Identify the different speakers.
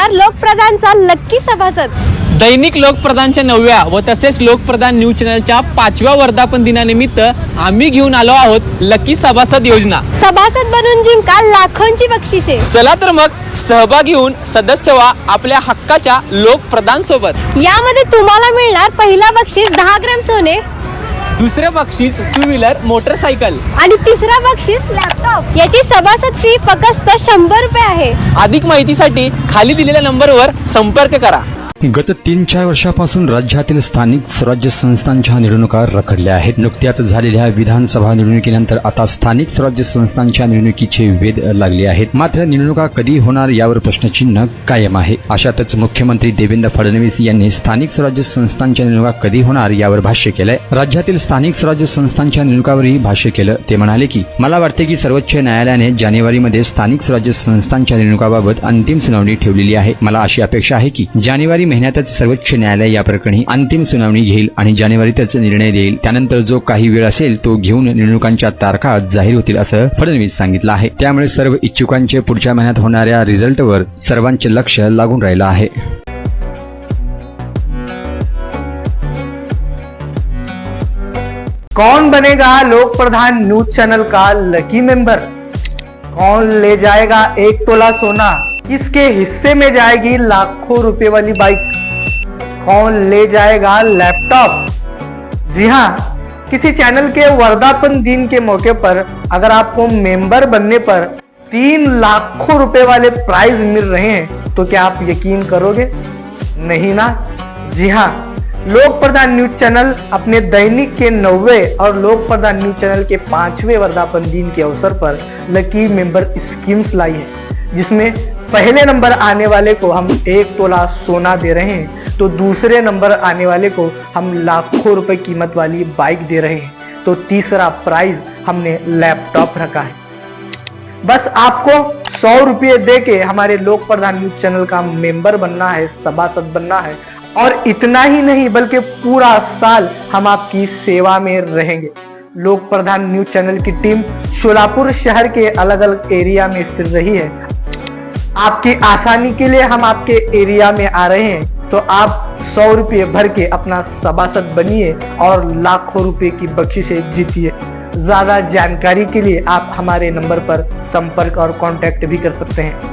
Speaker 1: होणार लोकप्रधानचा लक्की सभासद।
Speaker 2: दैनिक लोकप्रधानच्या 9व्या व तसेच लोकप्रधान न्यूज चॅनलच्या 5व्या वर्धापन दिनानिमित्त आम्ही घेऊन आलो आहोत लकी सभासद योजना।
Speaker 1: सभासद बनून जिंका लाखोंची बक्षिसे।
Speaker 2: चला तर मग सहभागी होऊन सदस्य व्हा आपल्या हक्काच्या लोकप्रधान सोबत।
Speaker 1: यामध्ये तुम्हाला मिळणार पहिला बक्षीस 10 ग्रॅम सोने,
Speaker 2: दुसरे बक्षीस 2 व्हीलर मोटरसायकल
Speaker 1: आणि तिसरा बक्षीस लॅपटॉप। याची सभासद फी फक्त 100 रुपये आहे।
Speaker 2: अधिक माहितीसाठी खाली दिलेल्या नंबरवर संपर्क करा।
Speaker 3: गत 3-4 वर्षापासून राज्यातील स्थानिक स्वराज्य संस्थांच्या निवडणुका रखडल्या आहेत। नुकत्याच झालेल्या विधानसभा निवडणुकीनंतर आता स्थानिक स्वराज्य संस्थांच्या निवडणुकीचे वेध लागले आहेत। मात्र निवडणुका कधी होणार यावर प्रश्नचिन्ह कायम आहे। अशातच मुख्यमंत्री देवेंद्र फडणवीस यांनी स्थानिक स्वराज्य संस्थांच्या निवडणुका कधी होणार यावर भाष्य केलंय। राज्यातील स्थानिक स्वराज्य संस्थांच्या निवडणुकावरही भाष्य केलं। ते म्हणाले की मला वाटते की सर्वोच्च न्यायालयाने जानेवारीमध्ये स्थानिक स्वराज्य संस्थांच्या निवडणुकाबाबत अंतिम सुनावणी ठेवलेली आहे। मला अशी अपेक्षा आहे की जानेवारी महिन्यातच सर्वोच्च न्यायालय या प्रकरणी अंतिम सुनावणी घेईल आणि जानेवारीतच निर्णय देईल। त्यानंतर जो काही वेळ असेल तो घेऊन निवडणुकांच्या तारखा जाहीर होतील असं फडणवीस सांगितलं आहे। त्यामुळे सर्व इच्छुकांचे पुढच्या महिन्यात होणाऱ्या रिझल्टवर सर्वांचे लक्ष लागून राहिलं आहे।
Speaker 4: कौन बनेगा लोक प्रधान न्यूज चैनल का लकी मेंबर? कौन ले जाएगा 1 तोला सोना? किसके हिस्से में जाएगी लाखों रुपए वाली बाइक? कौन ले जाएगा लैपटॉप? जी हाँ, किसी चैनल के वर्धापन दिन के मौके पर अगर आपको मेंबर बनने पर 3 लाखों रुपए वाले प्राइज मिल रहे हैं तो क्या आप यकीन करोगे? नहीं ना? जी हाँ, लोक प्रधान न्यूज चैनल अपने दैनिक के 9वें और लोक प्रधान न्यूज चैनल के 5वें वर्धापन दिन के अवसर पर लकी मेंबर स्कीम्स लाई है, जिसमें पहले नंबर आने वाले को हम 1 तोला सोना दे रहे हैं, तो दूसरे नंबर आने वाले को हम लाखों रुपए कीमत वाली बाइक दे रहे हैं, तो तीसरा प्राइज हमने लैपटॉप रखा है। बस आपको 100 रुपये दे के हमारे लोक प्रधान न्यूज चैनल का मेंबर बनना है, सभासद बनना है। और इतना ही नहीं बल्कि पूरा साल हम आपकी सेवा में रहेंगे। लोक प्रधान न्यूज चैनल की टीम सोलापुर शहर के अलग अलग एरिया में फिर रही है। आपकी आसानी के लिए हम आपके एरिया में आ रहे हैं, तो आप 100 रुपये भर के अपना सभासद बनिए और लाखों रुपए की बख्शिशें जीतिए। ज्यादा जानकारी के लिए आप हमारे नंबर पर संपर्क और कांटेक्ट भी कर सकते हैं।